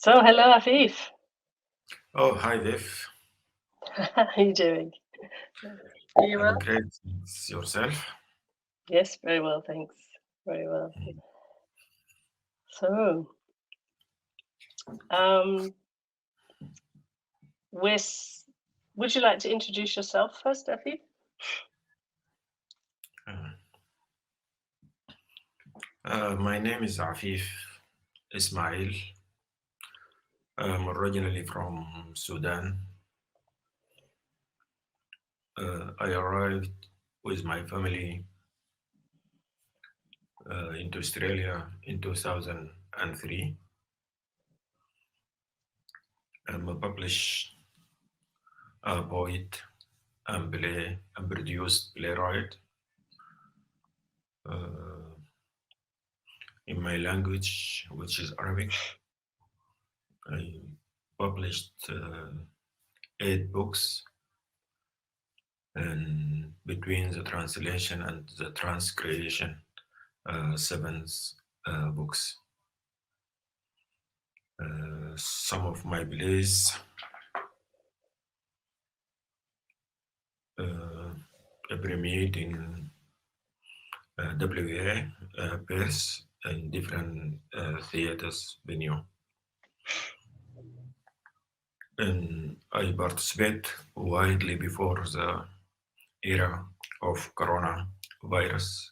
So, hello, Afeif. Oh, hi, Viv. How are you doing? Are you I'm well? great. It's yourself? Yes, very well, thanks. Very well. So, um, Wes, would you like to introduce yourself first, Afeif? Uh, my name is Afeif Ismail. I'm originally from Sudan. I arrived with my family into Australia in 2003. I'm a published poet and produced playwright uh, in my language, which is Arabic. I published 8 books, and between the translation and the transcreation, 7 books. Some of my plays uh, premiered in WA, Perth, and different theaters venue. And I participate widely before the era of coronavirus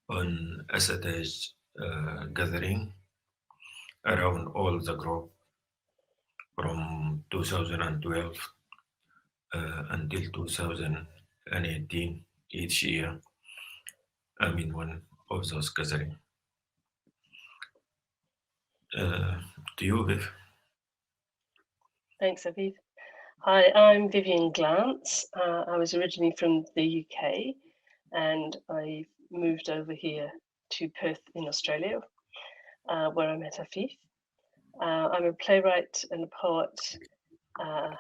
on a stage gathering around all the globe from 2012 until 2018. Each year, I'm in one of those gatherings. Uh, to you, Viv. Thanks, Afeif. Hi, I'm Vivienne Glance. I was originally from the UK and I moved over here to Perth in Australia, where I met Afeif. I'm a playwright and a poet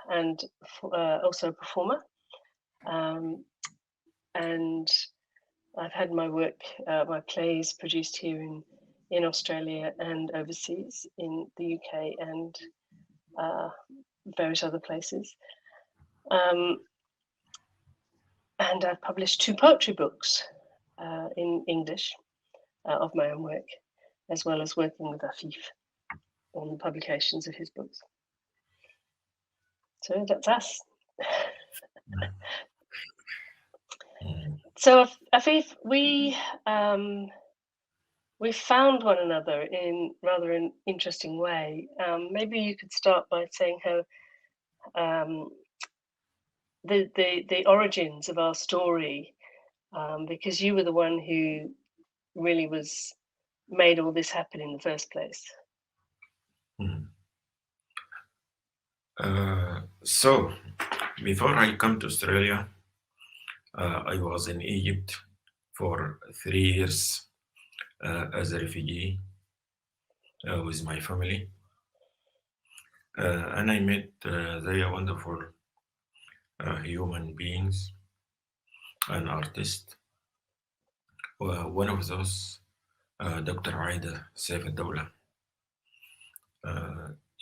and also a performer. Um, and I've had my work, my plays produced here in Australia and overseas in the UK and uh, various other places. Um, and I've published 2 poetry books in English of my own work, as well as working with Afeif on the publications of his books. So that's us. Mm. So Afeif, we found one another in rather an interesting way. Maybe you could start by saying how um, the origins of our story, because you were the one who really was made all this happen in the first place. Mm. So, before I come to Australia, I was in Egypt for 3 years as a refugee with my family. And I met very wonderful human beings and artists. One of those, Dr. Aida Saif al-Dawla.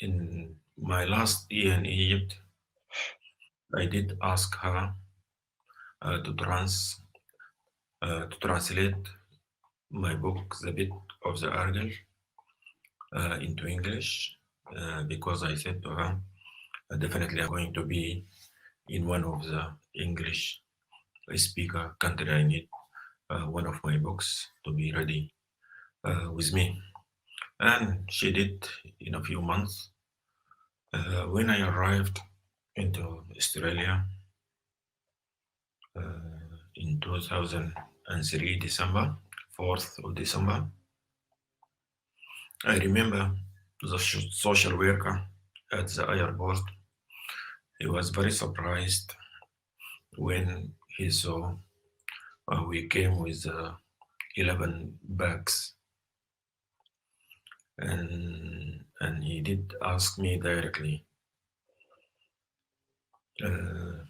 In my last year in Egypt, I did ask her uh, to trans to translate my book, The Bit of the Argyle, into English, because I said to her, definitely I'm going to be in one of the English speaker country. I need one of my books to be ready with me. And she did in a few months. When I arrived into Australia in 2003, December, 4th of December, I remember the social worker at the airport. He was very surprised when he saw we came with 11 bags, and he did ask me directly uh,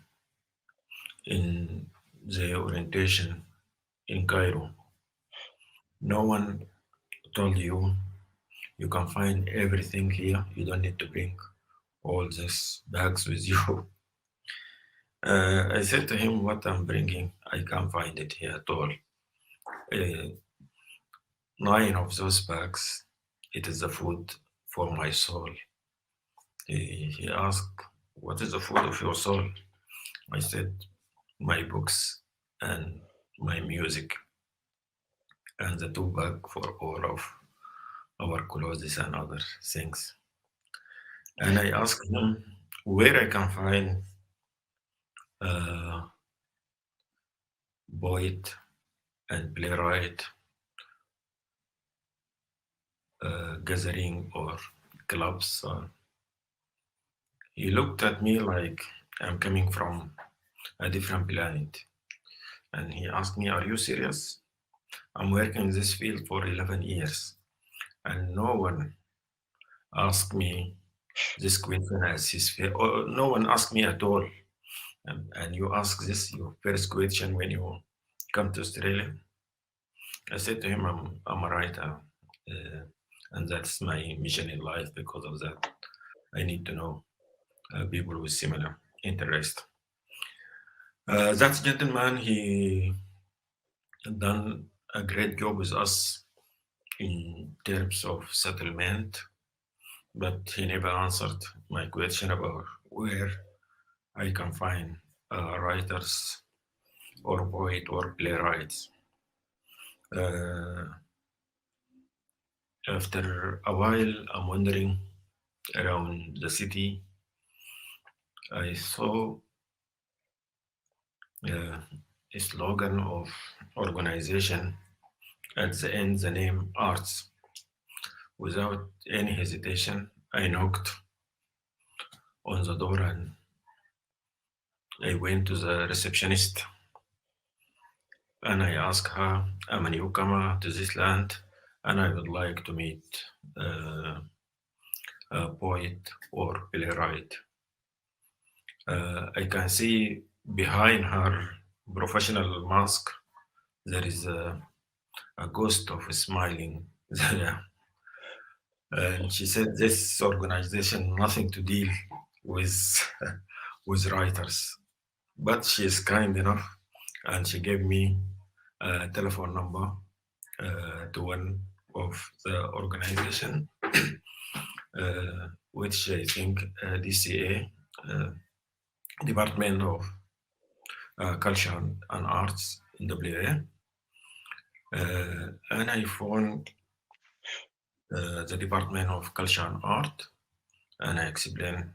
in the orientation in Cairo. No one told you You can find everything here. You don't need to bring all these bags with you. I said to him, what I'm bringing, I can't find it here at all. 9 of those bags, it is the food for my soul. He asked, what is the food of your soul? I said, my books and my music and the 2 bag for all of our clothes and other things. And I asked him where I can find a poet and playwright gathering or clubs. He looked at me like I'm coming from a different planet. And he asked me, are you serious? I'm working in this field for 11 years. And no one asked me this question as his, or no one asked me at all. And you ask this, your first question when you come to Australia. I said to him, I'm a writer. And that's my mission in life. Because of that, I need to know people with similar interest. That gentleman, he done a great job with us in terms of settlement, but he never answered my question about where I can find writers or poet or playwrights. After a while, I'm wandering around the city. I saw a slogan of organization at the end, the name Arts. Without any hesitation, I knocked on the door and I went to the receptionist and I asked her, I'm a newcomer to this land and I would like to meet a poet or playwright. I can see behind her professional mask there is a ghost of a smiling there. And she said, this organization nothing to deal with with writers, but she is kind enough and she gave me a telephone number to one of the organization, which I think DCA, Department of Culture and Arts in WA. And I phoned the Department of Culture and Art and I explained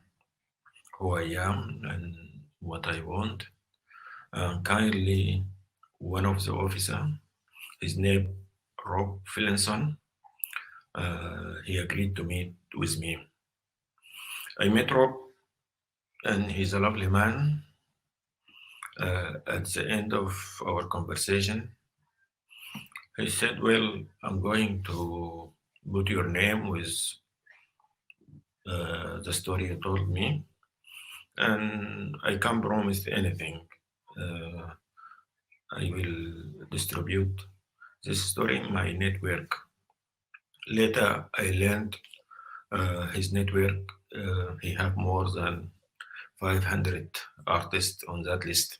who I am and what I want. Kindly, one of the officers, his name Rob Phillinson, he agreed to meet with me. I met Rob and he's a lovely man. At the end of our conversation, he said, well, I'm going to put your name with the story you told me, and I can't promise anything. I will distribute this story in my network. Later, I learned his network, he have more than 500 artists on that list.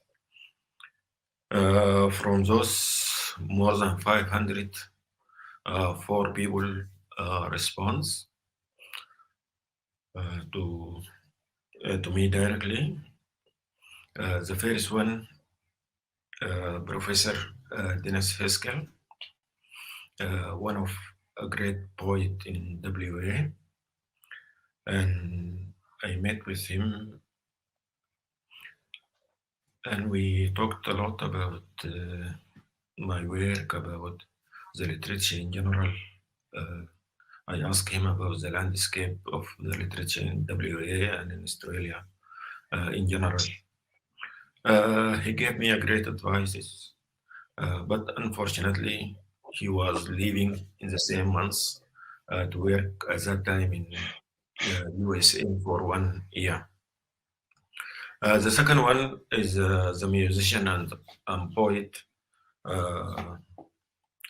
From those more than 500, 4 people response to me directly. The first one, Professor Dennis Heskel, one of a great poet in WA, and I met with him and we talked a lot about my work, about the literature in general. I asked him about the landscape of the literature in WA and in Australia in general. He gave me a great advice, but unfortunately, he was leaving in the same months to work at that time in USA for 1 year. The second one is the musician and poet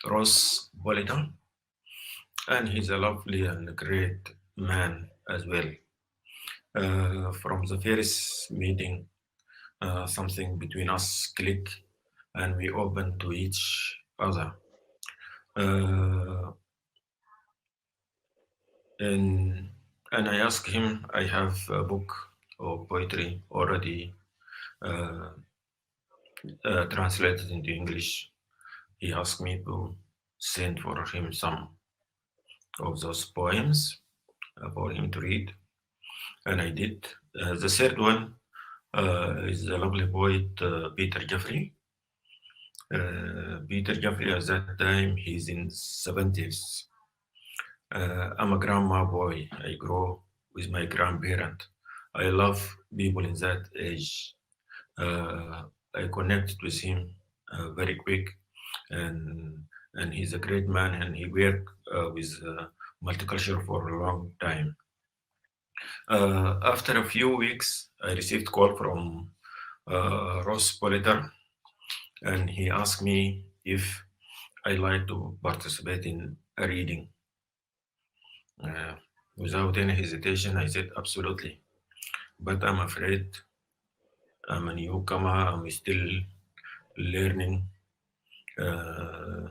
Ross Bollington. and he's a lovely and great man as well. From the first meeting, something between us clicked, and we opened to each other. Uh, and and I asked him, I have a book of poetry already uh, translated into English. He asked me to send for him some of those poems for him to read, and I did. The third one is the lovely poet Peter Jeffrey. Peter Jeffrey at that time he's in 70s. I'm a grandma boy. I grow with my grandparent. I love people in that age. I connected with him very quick, and and he's a great man, and he worked with multicultural for a long time. After a few weeks, I received call from Ross Politer, and he asked me if I like to participate in a reading. Uh, Without any hesitation, I said absolutely. But I'm afraid I'm a newcomer. I'm still learning uh,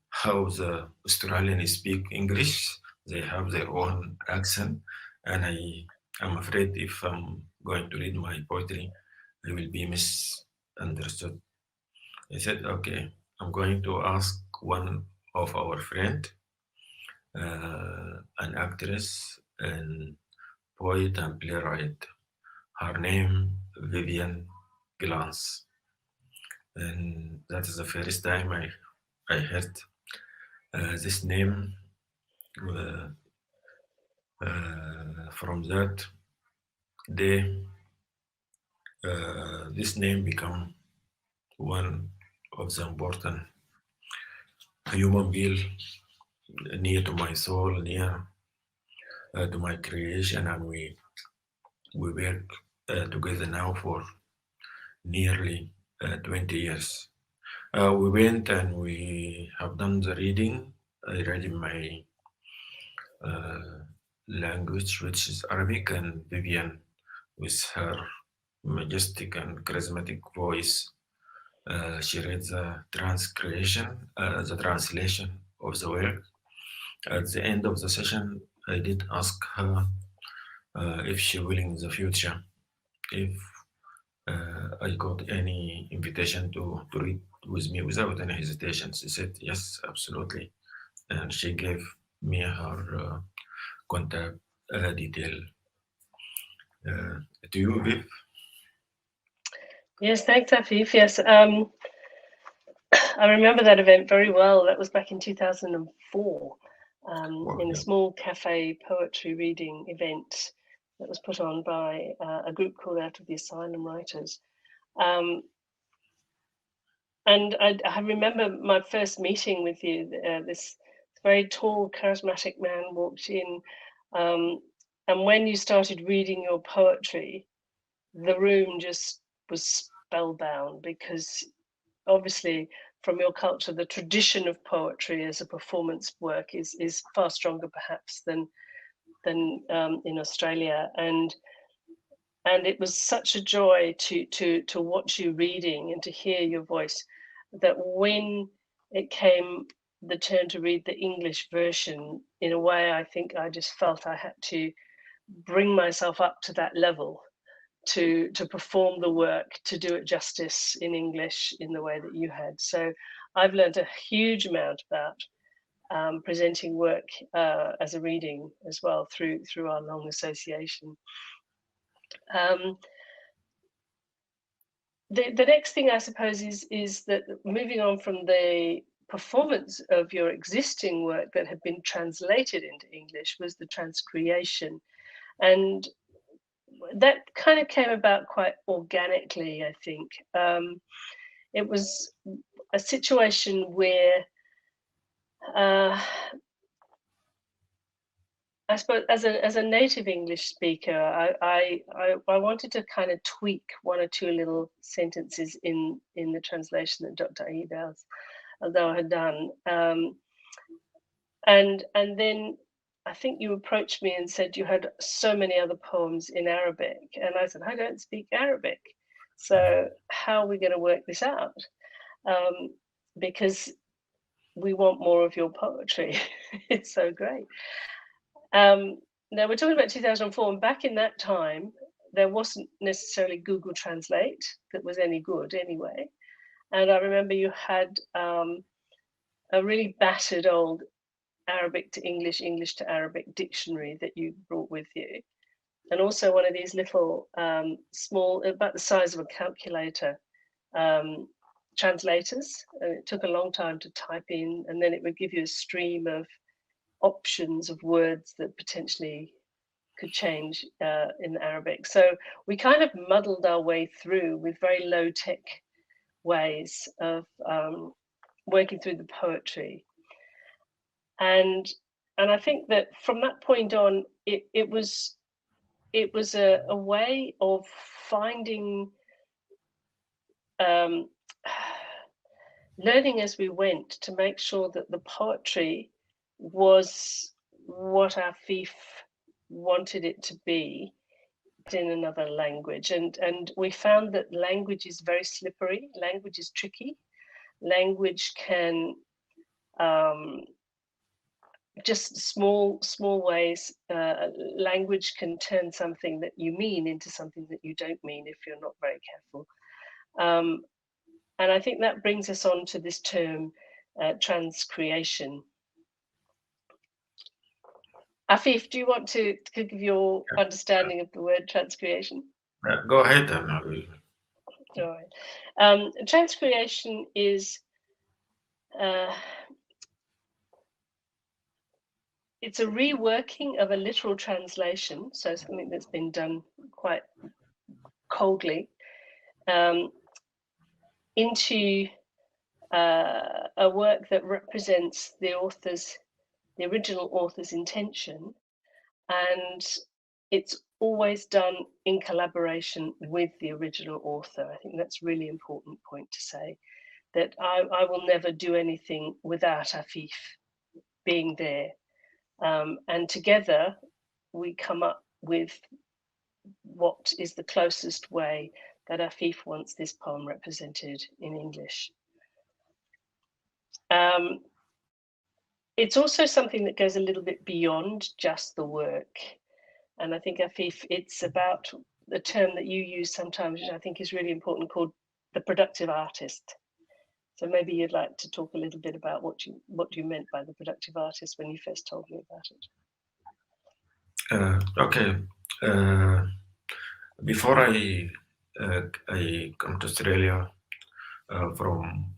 how the Australians speak English. They have their own accent, and I'm afraid if I'm going to read my poetry, I will be misunderstood. I said, okay, I'm going to ask one of our friend, an actress and poet and playwright. Her name Vivienne Glance, and that is the first time I heard this name. Uh, from that day, this name become one of the important human being near to my soul, near to my creation, and we work together now for nearly 20 years. We went and we have done the reading. I read in my uh, language, which is Arabic, and Vivian, with her majestic and charismatic voice, she read the transcreation, the translation of the work. At the end of the session, I did ask her if she willing in the future, if I got any invitation to read with me without any hesitation. She said yes, absolutely, and she gave me her contact detail to you, Viv. Yes, thanks, Afeif. Yes, I remember that event very well. That was back in 2004, Wow, in a yeah. small cafe poetry reading event that was put on by a group called Out of the Asylum Writers. Um, and I remember my first meeting with you. This very tall, charismatic man walked in, um, and when you started reading your poetry, the room just was spellbound, because obviously from your culture the tradition of poetry as a performance work is far stronger perhaps than in Australia, and it was such a joy to watch you reading and to hear your voice, that when it came the turn to read the English version, in a way I think I just felt I had to bring myself up to that level to perform the work, to do it justice in English in the way that you had. So I've learned a huge amount about presenting work as a reading as well through our long association. Um, the next thing I suppose is that, moving on from the performance of your existing work that had been translated into English, was the transcreation, and that kind of came about quite organically, I think. It was a situation where uh, I suppose as a native English speaker, I wanted to kind of tweak one or two little sentences in the translation that Dr. Eidels, although had done. And then I think you approached me and said you had so many other poems in Arabic, and I said I don't speak Arabic, so how are we going to work this out? Because we want more of your poetry. It's so great. Now we're talking about 2004, and back in that time, there wasn't necessarily Google Translate that was any good anyway. And I remember you had a really battered old Arabic to English, English to Arabic dictionary that you brought with you, and also one of these little small, about the size of a calculator, translators. And it took a long time to type in, and then it would give you a stream of options of words that potentially could change in Arabic. So we kind of muddled our way through with very low tech ways of working through the poetry. And I think that from that point on, it was a way of finding learning as we went to make sure that the poetry was what Afeif wanted it to be in another language. And we found that language is very slippery, language is tricky, language can just small ways, language can turn something that you mean into something that you don't mean if you're not very careful. And I think that brings us on to this term, transcreation. Afeif, do you want to give your understanding of the word transcreation? Go ahead, and I will. All right. Transcreation is it's a reworking of a literal translation, so something that's been done quite coldly, into a work that represents the original author's intention, and it's always done in collaboration with the original author. I think that's a really important point to say, that I will never do anything without Afeif being there. And together we come up with what is the closest way that Afeif wants this poem represented in English. It's also something that goes a little bit beyond just the work. And I think, Afeif, it's about the term that you use sometimes, which I think is really important, called the productive artist. So maybe you'd like to talk a little bit about what you meant by the productive artist when you first told me about it. Okay. Before I come to Australia from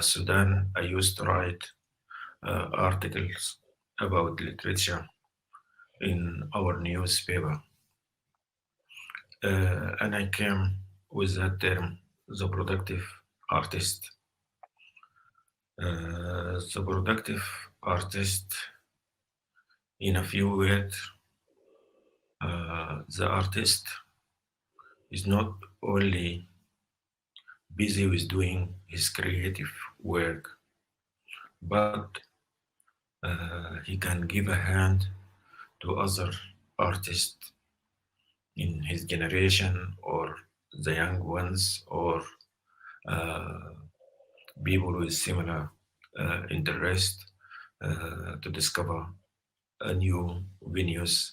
Sudan, I used to write articles about literature in our newspaper. And I came with that term, the productive artist. The productive artist, in a few words, the artist is not only busy with doing his creative work, but he can give a hand to other artists in his generation, or the young ones, or people with similar interest to discover new venues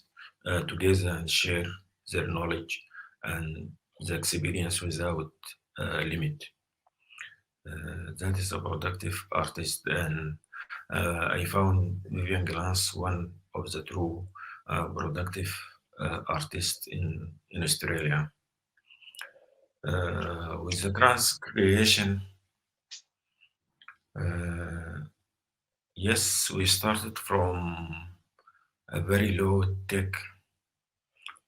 together and share their knowledge and the experience without limit. That is a productive artist, and I found Vivienne Glance one of the true productive artists in Australia. With the Transcreation, yes, we started from a very low tech,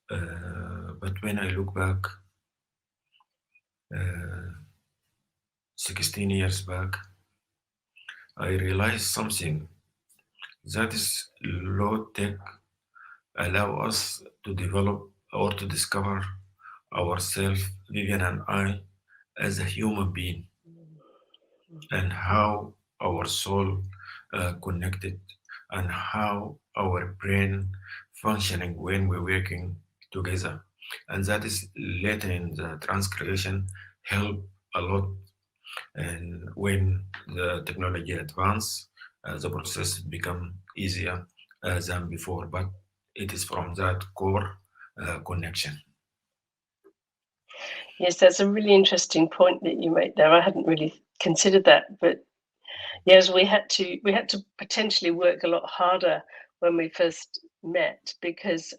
but when I look back, 16 years back, I realized something, that is low tech allow us to develop or to discover ourselves, Vivian and I, as a human being, and how our soul connected and how our brain functioning when we're working together. And that is later in the transcreation help a lot. And when the technology advance, the process become easier than before. But it is from that core connection. Yes, that's a really interesting point that you made there. I hadn't really considered that, but yes, we had to potentially work a lot harder when we first met because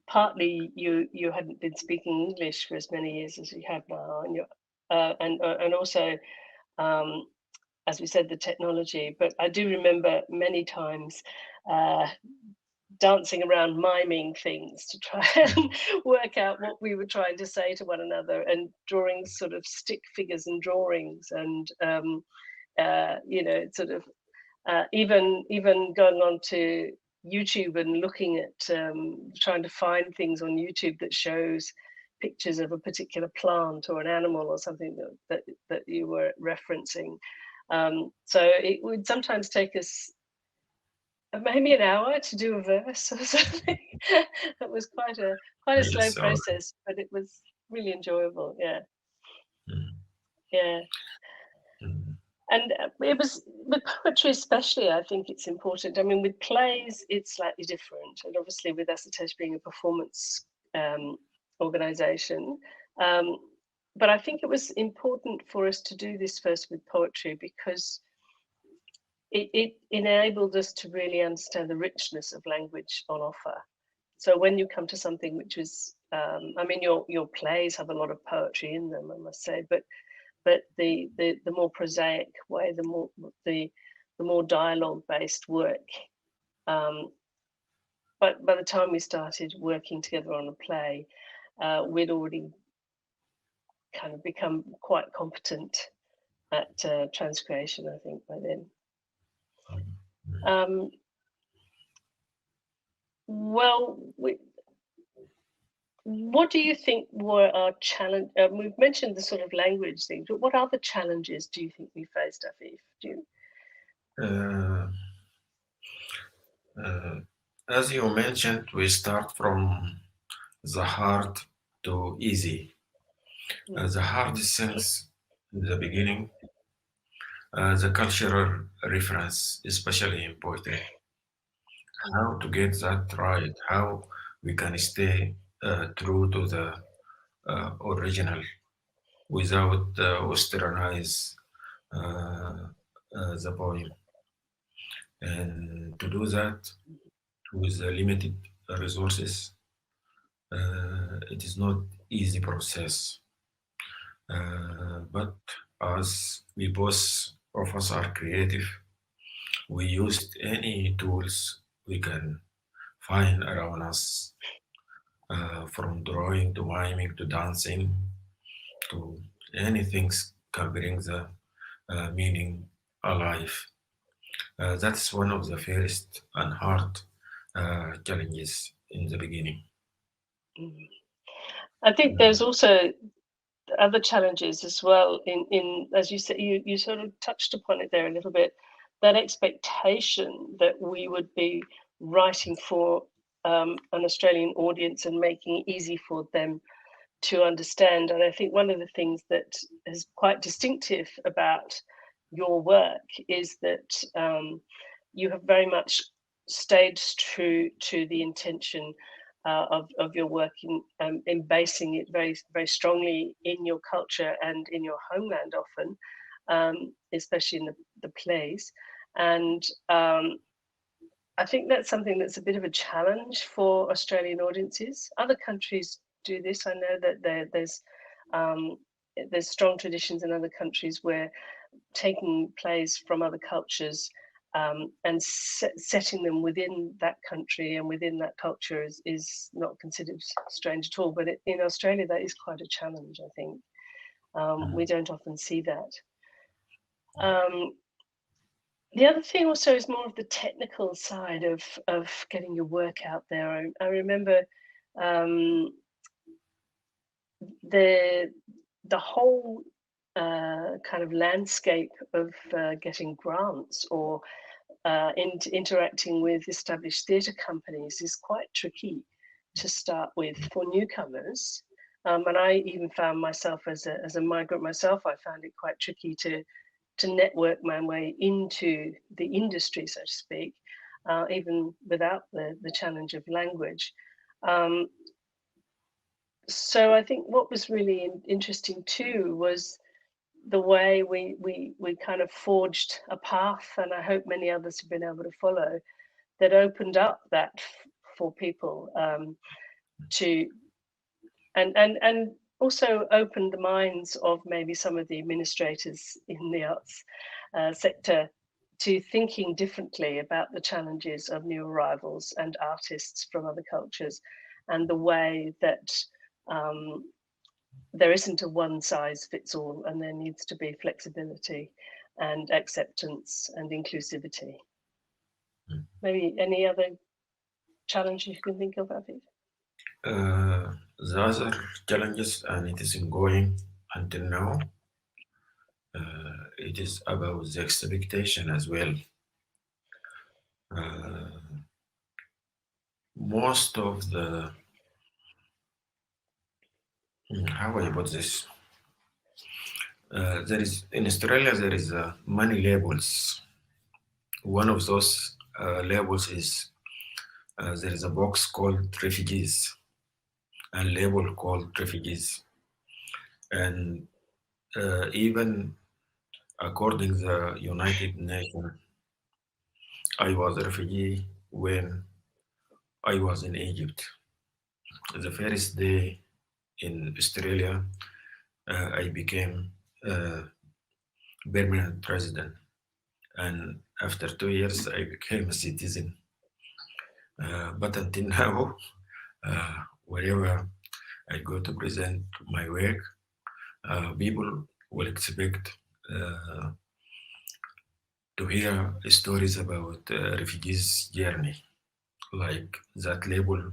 partly you hadn't been speaking English for as many years as you have now, and and also um, as we said, the technology. But I do remember many times uh, dancing around miming things to try and work out what we were trying to say to one another, and drawing sort of stick figures and drawings, and sort of even going on to YouTube and looking at trying to find things on YouTube that shows pictures of a particular plant or an animal or something that you were referencing. So it would sometimes take us maybe an hour to do a verse or something. It was quite a slow Yes, or process, but it was really enjoyable. Yeah, mm, yeah. mm, And it was with poetry, especially. I think it's important. I mean, with plays, it's slightly different, and obviously, with Asatosh being a performance organization. Um, but I think it was important for us to do this first with poetry because it enabled us to really understand the richness of language on offer. So when you come to something which is, I mean, your plays have a lot of poetry in them, I must say, but the more prosaic way, the more dialogue based work. Um, but by the time we started working together on a play, we'd already kind of become quite competent at transcreation, I think, by then. mm, Um, well, what do you think were our challenge? We've mentioned the sort of language things, but what other challenges do you think we faced, Afeif? Do you? mm. Uh, as you mentioned, we start from the hard to easy. Mm, The hardest things in the beginning, the cultural reference, especially in poetry. mm, How to get that right? How we can stay true to the original without westernize the poem. And to do that with the limited resources, it is not easy process. But as we both of us are creative, we used any tools we can find around us, from drawing to miming to dancing to anything can bring the meaning alive. That's one of the first and hard challenges in the beginning. mm. I think there's Mm, also other challenges as well in as you said, you sort of touched upon it there a little bit, that expectation that we would be writing for an Australian audience and making it easy for them to understand. And I think one of the things that is quite distinctive about your work is that you have very much stayed true to the intention of your work in basing it very strongly in your culture and in your homeland often, especially in the plays. And I think that's something that's a bit of a challenge for Australian audiences. Other countries do this. I know that um, there's strong traditions in other countries where taking plays from other cultures and setting them within that country and within that culture is not considered strange at all. But in Australia, that is quite a challenge, I think. We don't often see that. Um, the other thing also is more of the technical side of getting your work out there. I remember um, the the whole kind of landscape of getting grants or interacting with established theatre companies is quite tricky to start with for newcomers. And I even found myself as a migrant myself, I found it quite tricky to network my way into the industry, so to speak, even without the challenge of language. So I think what was really interesting too was the way we kind of forged a path, and I hope many others have been able to follow, that opened up that for people to and also opened the minds of maybe some of the administrators in the arts sector to thinking differently about the challenges of new arrivals and artists from other cultures, and the way that there isn't a one size fits all, and there needs to be flexibility and acceptance and inclusivity. Maybe any other challenges you can think of, Afeif? The other challenges, and it is ongoing until now, it is about the expectation as well. Uh, Most of the how I put this, there is in Australia there is many labels. One of those labels is there is a box called refugees, and label called refugees, and even according the United Nations, I was a refugee when I was in Egypt. The first day in Australia, I became a permanent resident, and after 2 years, I became a citizen. But until now, wherever I go to present my work, people will expect uh, to hear stories about refugees' journey, like that label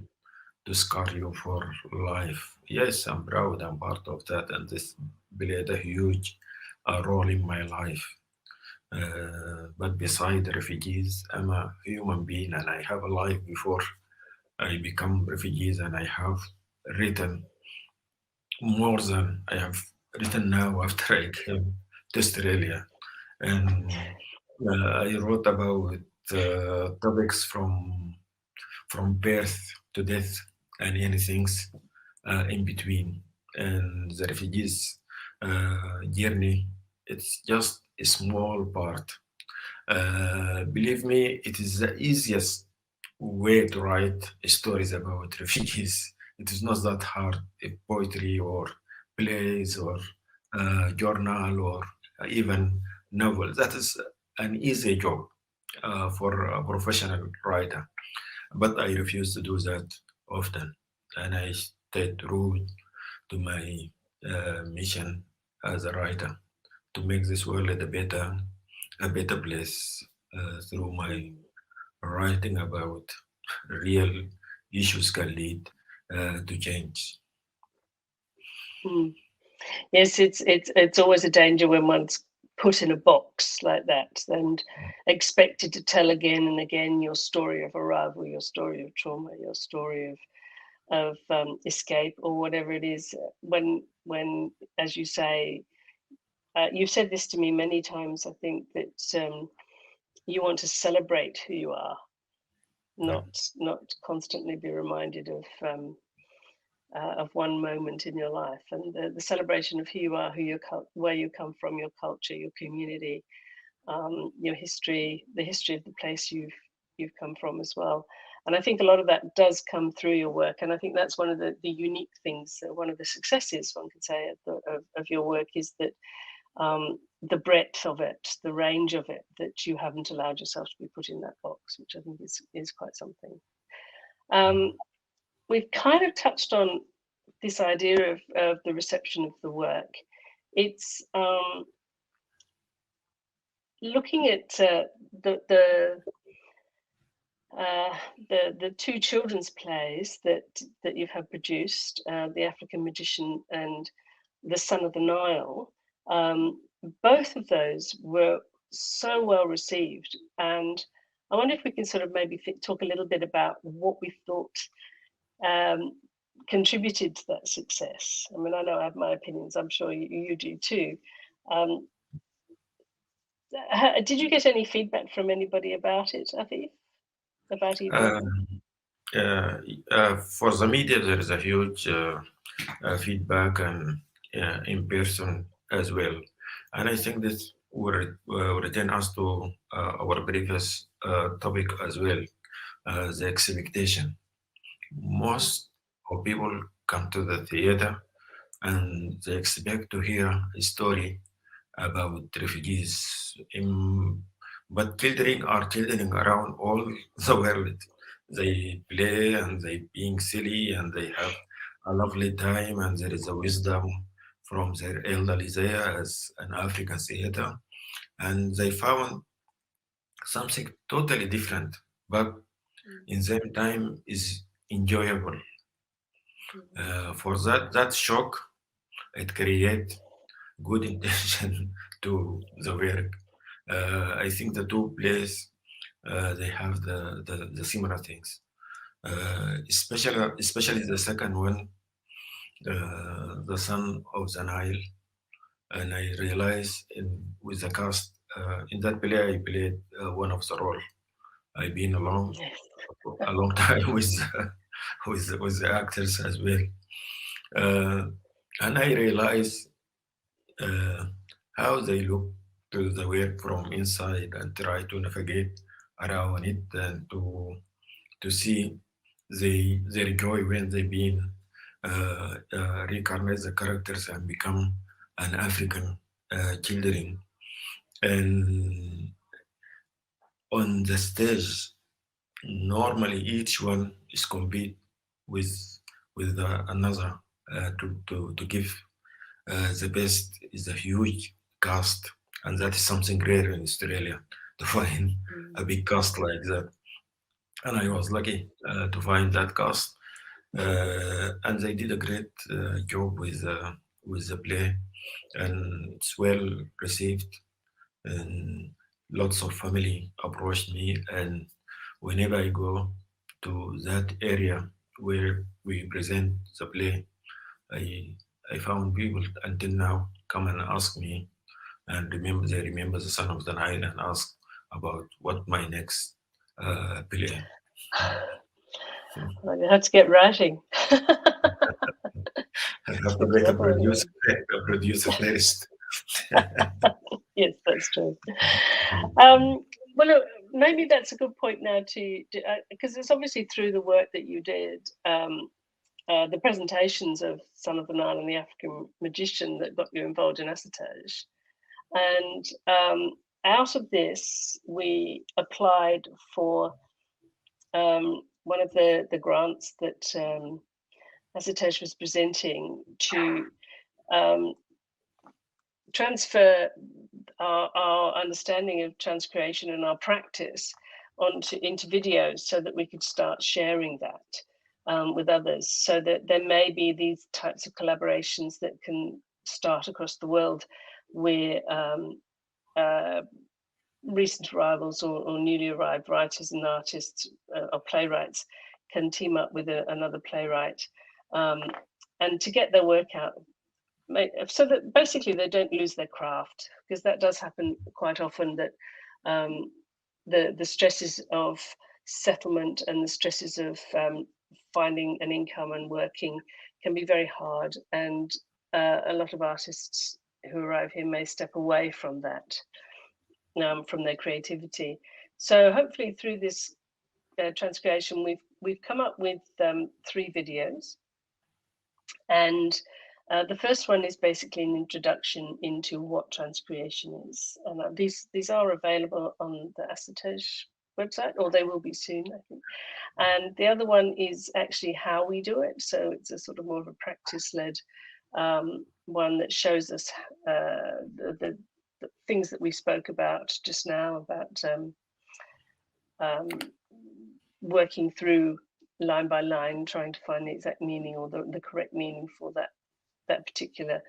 to scar you for life. Yes, I'm proud I'm part of that, and this played a huge role in my life. But beside the refugees, I'm a human being and I have a life before I become refugees, and I have written more than I have written now after I came to Australia. And I wrote about topics from birth to death and anything in between. And the refugees journey, it's just a small part. Believe me, it is the easiest way to write stories about refugees. It is not that hard. Poetry or plays or journal or even novel. That is an easy job for a professional writer. But I refuse to do that often, and I stay true to my mission as a writer to make this world a better place through my writing about real issues can lead to change. Mm. Yes, it's always a danger when one's put in a box like that and expected to tell again and again your story of arrival, your story of trauma, your story of escape, or whatever it is. When, as you say, you've said this to me many times. I think that you want to celebrate who you are, not constantly be reminded of one moment in your life, and the celebration of who you are, where you come from, your culture, your community, your history, the history of the place you've come from as well. And I think a lot of that does come through your work, and I think that's one of the unique things, one of the successes one could say of your work is that the breadth of it, the range of it, that you haven't allowed yourself to be put in that box, which I think is quite something. We've kind of touched on this idea of the reception of the work. It's looking at the two children's plays that you have produced, The African Magician and The Son of the Nile. Both of those were so well received, and I wonder if we can sort of maybe talk a little bit about what we thought contributed to that success. I mean, I know I have my opinions. I'm sure you do too. Did you get any feedback from anybody about it, Afeif? About either of them? For the media, there is a huge feedback and in person as well. And I think this will return us to our previous topic as well, the expectation. Most of people come to the theater and they expect to hear a story about refugees. But children are children around all the world. They play and they being silly and they have a lovely time and there is a wisdom from their elderly there as an African theater. And they found something totally different, but in the same time is enjoyable. For that shock, it create good intention to the work. I think the two plays they have the similar things. Especially the second one, the son of the Nile, and I realized with the cast in that play I played one of the role. I've been along Yes. a long time with with the actors as well, uh, and I realized uh, how they look to the work from inside and try to navigate around it and to see their joy when they been reincarnate the characters and become an African children. And on the stage, normally each one is compete with another to give the best is a huge cast, and that is something rare in Australia to find a big cast like that. And I was lucky to find that cast, and they did a great job with the play, and it's well received. And lots of family approached me, and whenever I go to that area where we present the play, I I found people until now come and ask me and remember the Son of the Nile and ask about what my next play. Well, you have to get writing. I It's have to good get trouble, anyway. a producer first. Yes, that's true. Well, look, maybe that's a good point now to because it's obviously through the work that you did, the presentations of Son of the Nile and the African Magician that got you involved in Assatage. And out of this, we applied for one of the grants that Assatage was presenting to transfer our understanding of transcreation and our practice into videos so that we could start sharing that with others, so that there may be these types of collaborations that can start across the world where recent arrivals or newly arrived writers and artists or playwrights can team up with another playwright and to get their work out, so that basically they don't lose their craft, because that does happen quite often, that the stresses of settlement and the stresses of finding an income and working can be very hard, and a lot of artists who arrive here may step away from that, from their creativity. So hopefully through this transcreation, we've come up with 3 videos, and the first one is basically an introduction into what transcreation is, and these are available on the Assatage website, or they will be soon, I think. And the other one is actually how we do it, so it's a sort of more of a practice-led one that shows us the things that we spoke about just now, about working through line by line, trying to find the exact meaning or the correct meaning for that particular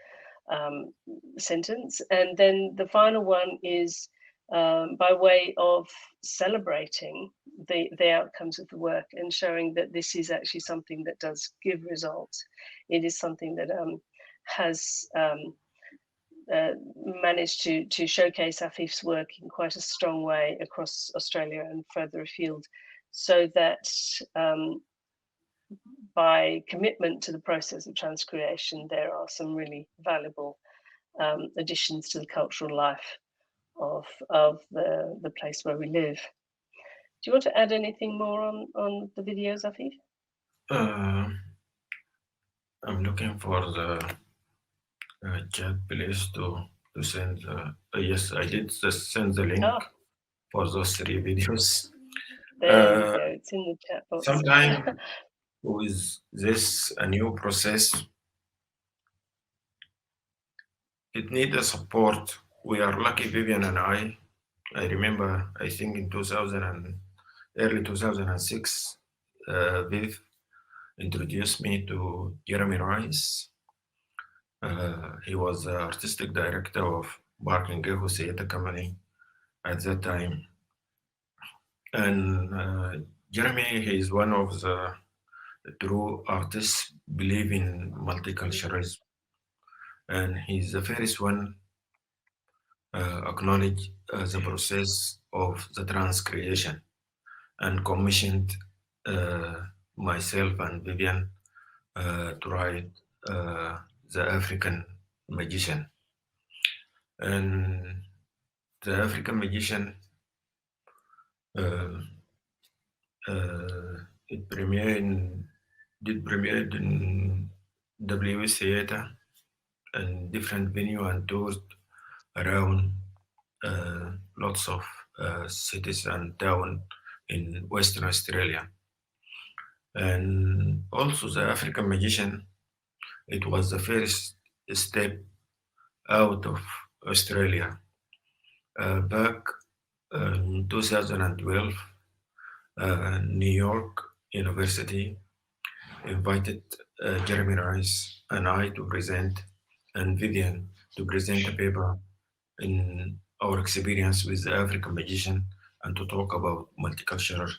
sentence. And then the final one is by way of celebrating the outcomes of the work and showing that this is actually something that does give results. It is something that has managed to showcase Afeif's work in quite a strong way across Australia and further afield, so that by commitment to the process of transcreation, there are some really valuable additions to the cultural life of the place where we live. Do you want to add anything more on the videos, Afeif? I'm looking for the chat place to send. Yes, I did send the link for those 3 videos. There you go. It's in the chat box. Sometimes with this a new process, it needs a support. We are lucky, Vivienne and I. I remember, I think in early 2006, Viv introduced me to Jeremy Rice. He was the artistic director of Barking Theatre Company at that time. And Jeremy, he is one of the true artists believe in multiculturalism. And he's the first one acknowledge the process of the transcreation and commissioned myself and Vivienne to write the African Magician. And the African Magician, it did premiere in WS Theatre and different venue and toured around lots of cities and towns in Western Australia. And also the African Magician, it was the first step out of Australia. Back in 2012, New York University invited Jeremy Rice and I to present, and Vivienne to present a paper in our experience with the African Magician and to talk about multicultural.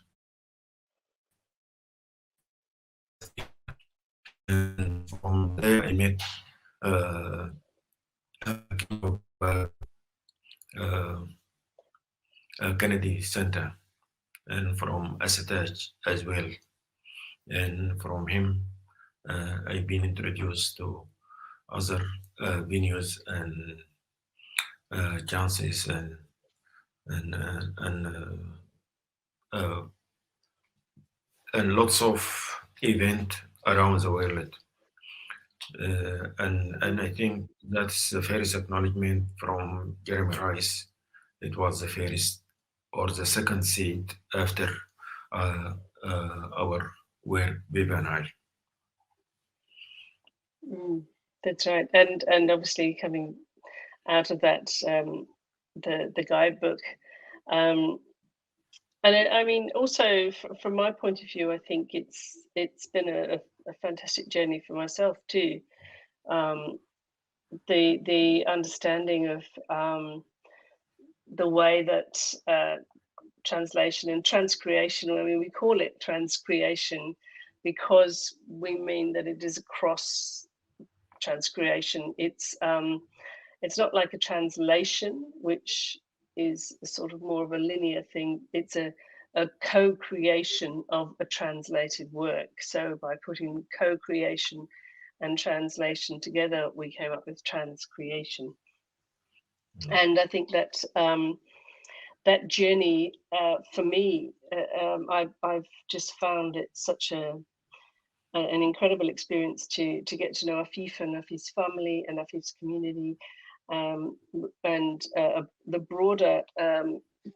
And from there, I met Kennedy Center, and from Asataj as well. And from him, I've been introduced to other venues and chances and lots of events around the world. And I think that's the first acknowledgement from Jeremy Rice. It was the first or the second seed after our work, Viv and I. That's right, and obviously coming out of that, the guidebook, and I mean, also from my point of view, I think it's been a fantastic journey for myself too. The understanding of the way that translation and transcreation, I mean, we call it transcreation because we mean that it is across transcreation. It's not like a translation, which is sort of more of a linear thing. It's a co-creation of a translated work. So by putting co-creation and translation together, we came up with transcreation. And I think that that journey for me, I've just found it such an incredible experience to get to know Afeif and Afeif's family and Afeif's community, and the broader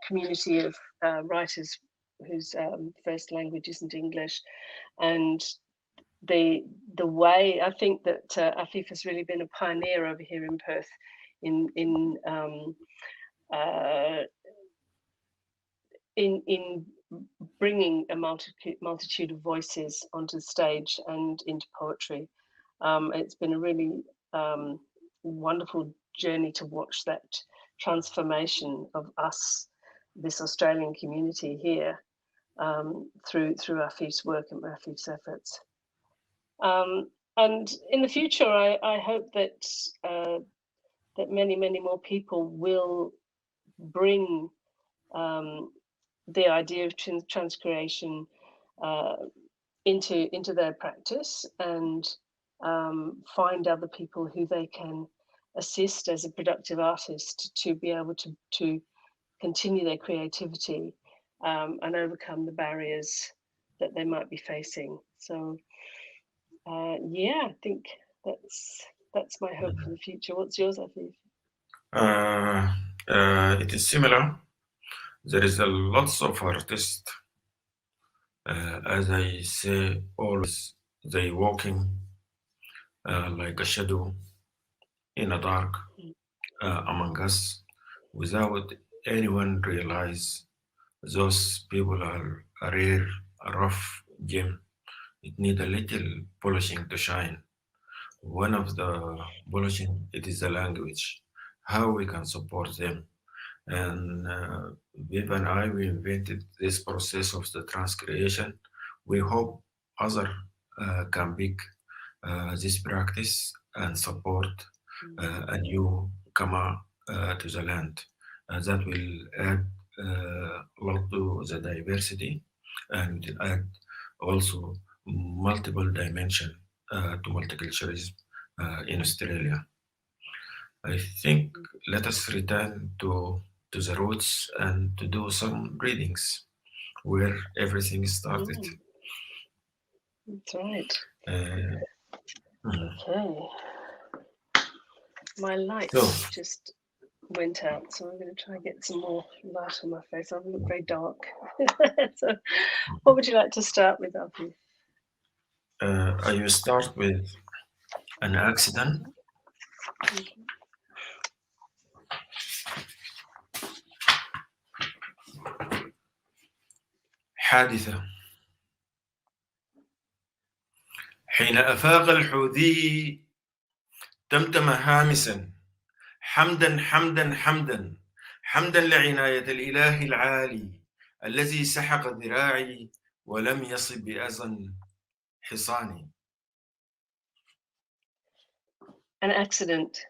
community of writers whose first language isn't English, and the way I think that Afeif has really been a pioneer over here in Perth in bringing a multitude of voices onto the stage and into poetry. It's been a really wonderful journey to watch that transformation of us, this Australian community here, through Afeif's work and Afeif's efforts. And in the future, I hope that that many more people will bring the idea of transcreation into their practice, and find other people who they can assist as a productive artist to be able to continue their creativity, and overcome the barriers that they might be facing. So yeah, I think that's my hope for the future. What's yours, Afeif? It is similar. There is a lots of artists, as I say always, they walking like a shadow in a dark among us, without anyone realize those people are a rare, a rough gem. It need a little polishing to shine. One of the polishing, it is the language, how we can support them. And Viv and I, we invented this process of the transcreation. We hope other can pick this practice and support a newcomer to the land. That will add a lot to the diversity, and will add also multiple dimension to multiculturalism in Australia. I think let us return to the roots and to do some readings where everything started. That's right. Uh, Okay. My light just went out, so I'm going to try and get some more light on my face. I look very dark. So, what would you like to start with, Afeif? I will start with an accident. حادثة. حين أفاق الحوثي تمتم هامسا حمدا حمدا حمدا حمدا لعناية الإله العالي الذي سحق ذراعي ولم يصب بأذى حصاني. An accident.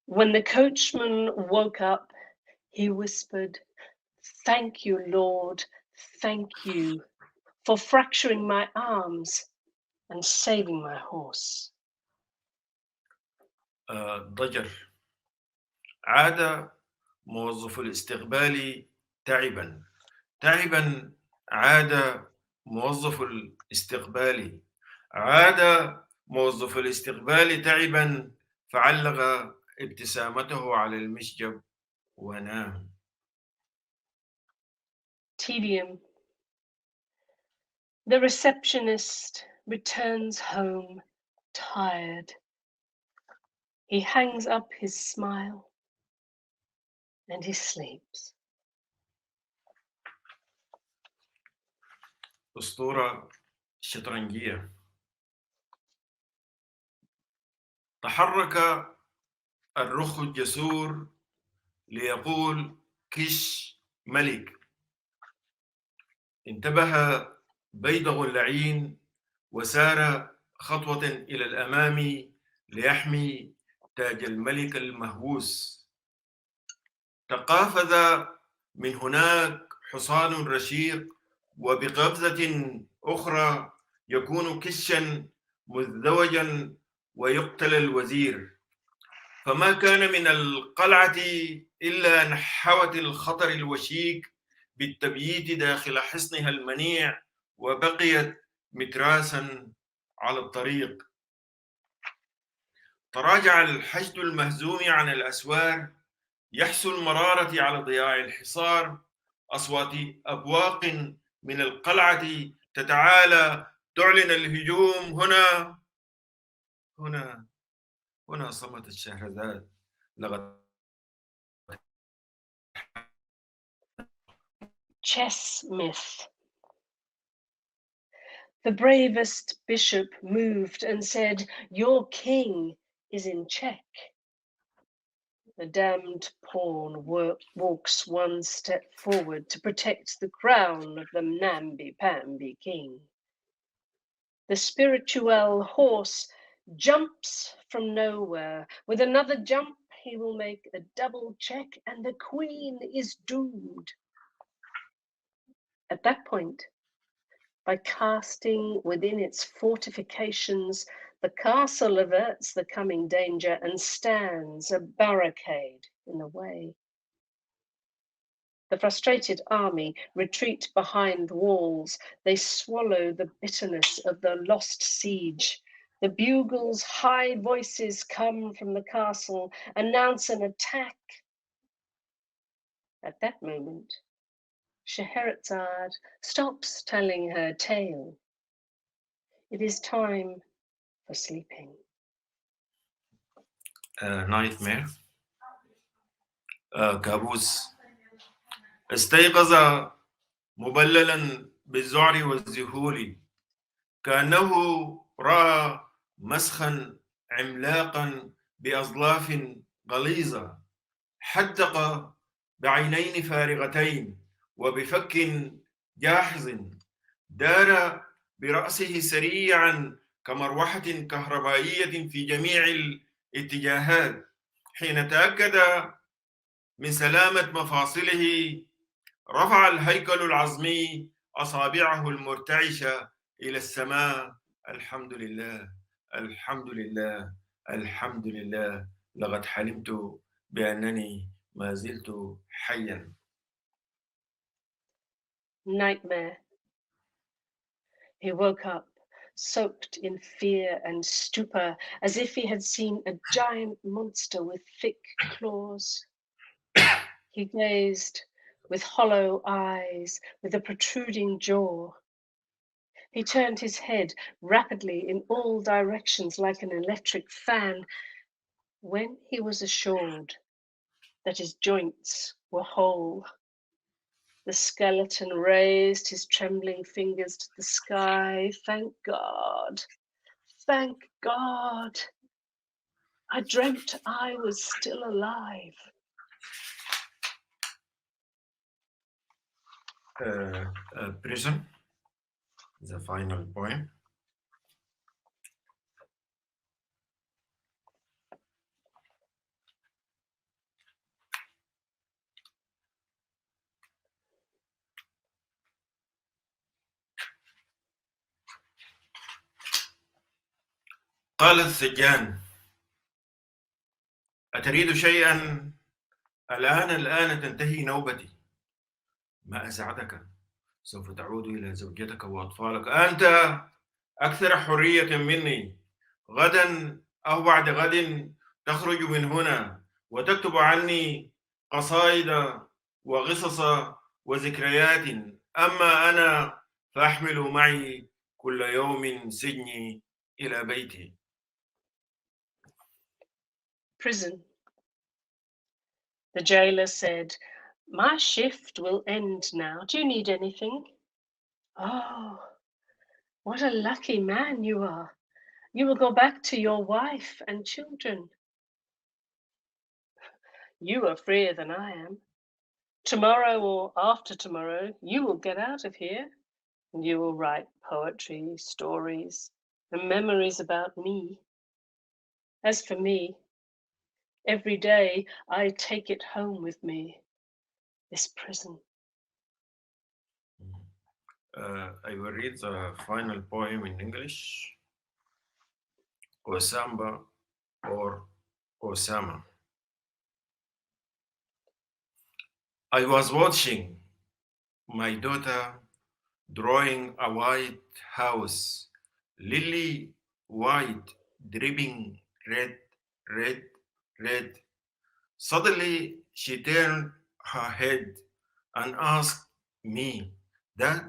When the coachman woke up, he whispered, "Thank you, Lord, thank you for fracturing my arms and saving my horse." ضجر. عاد موظف الاستقبال تعبا تعبا. عاد موظف الاستقبال. عاد موظف الاستقبال تعبا فعلق ابتسامته على المشجب ونام. Tedium. The receptionist returns home tired. He hangs up his smile and he sleeps. أسطورة شطرنجية. تحرك الرخ الجسور ليقول كش ملك. انتبه بيضغ اللعين وسار خطوة إلى الأمام ليحمي تاج الملك المهووس. تقافز من هناك حصان رشيق وبقفزة أخرى يكون كشا مزدوجا ويقتل الوزير. فما كان من القلعة إلا أن حوت الخطر الوشيك بالتبييت داخل حصنها المنيع وبقيت متراسا على الطريق. تراجع الحشد المهزوم عن الأسوار يحسو المرارة على ضياع الحصار. أصوات أبواق من القلعة تتعالى تعلن الهجوم. هنا صمتت شهرزاد لقد. Chess myth. The bravest bishop moved and said, "Your king is in check." The damned pawn walks one step forward to protect the crown of the namby-pamby king. The spiritual horse jumps from nowhere. With another jump, he will make a double check, and the queen is doomed. At that point, by casting within its fortifications, the castle averts the coming danger and stands a barricade in the way. The frustrated army retreat behind walls. They swallow the bitterness of the lost siege. The bugles' high voices come from the castle, announce an attack. At that moment, Scheherazade stops telling her tale. It is time for sleeping. Nightmare. كابوس. استيقظ مبللا بالذعر والذهول، كأنه رأى مسخا عملاقا بأظلاف غليظة، حدق بعينين فارغتين وبفك جاحظ، دار برأسه سريعا كمروحة كهربائية في جميع الاتجاهات. حين تأكد من سلامة مفاصله رفع الهيكل العظمي أصابعه المرتعشة إلى السماء. الحمد لله، الحمد لله، الحمد لله، لقد حلمت بأنني ما زلت حيا. Nightmare. He woke up, soaked in fear and stupor, as if he had seen a giant monster with thick claws. He gazed with hollow eyes, with a protruding jaw. He turned his head rapidly in all directions like an electric fan. When he was assured that his joints were whole, the skeleton raised his trembling fingers to the sky. Thank God. Thank God. I dreamt I was still alive. Prison, the final poem. قال السجان: أتريد شيئا؟ الآن تنتهي نوبتي. ما أسعدك، سوف تعود إلى زوجتك وأطفالك. أنت أكثر حرية مني. غدا أو بعد غد تخرج من هنا وتكتب عني قصائد وقصص وذكريات، أما أنا فأحمل معي كل يوم سجني إلى بيتي. Prison. The jailer said, "My shift will end now. Do you need anything?" "Oh, what a lucky man you are. You will go back to your wife and children." "You are freer than I am. Tomorrow or after tomorrow, you will get out of here, and you will write poetry, stories, and memories about me. As for me, every day I take it home with me, this prison." I will read the final poem in English. Osamba or Osama. I was watching my daughter drawing a white house, lily white, dripping red, red, red. Suddenly she turned her head and asked me, Dad,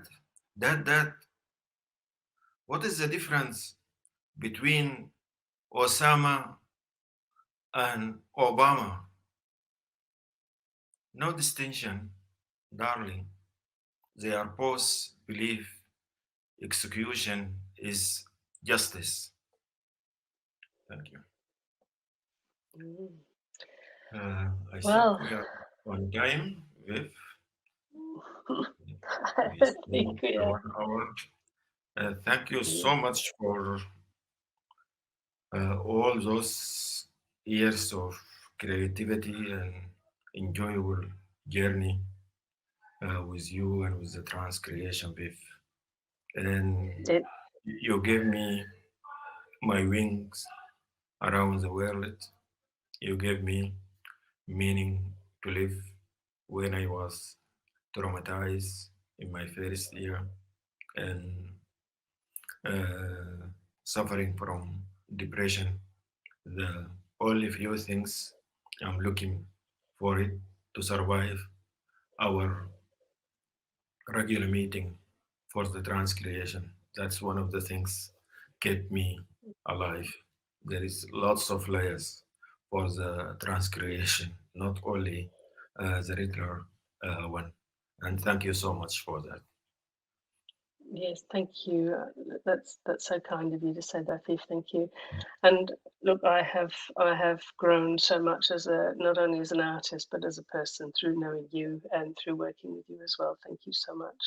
Dad, what is the difference between Osama and Obama? No distinction, darling. They are both belief. Execution is justice. Thank you. I think Well, we are on time with I we think still we have are. 1 hour. Thank you Yeah. so much for all those years of creativity and enjoyable journey with you and with the Transcreation Beef. And It, you gave me my wings around the world. You gave me meaning to live when I was traumatized in my first year and uh, suffering from depression. The only few things I'm looking for it to survive our regular meeting for the transcreation. That's one of the things kept me alive. There is lots of layers for the transcreation, not only the regular one. And thank you so much for that. yes, thank you. That's so kind of you to say that, Afeif. Thank you. And look, I have grown so much as a not only as an artist but as a person through knowing you and through working with you as well. Thank you so much.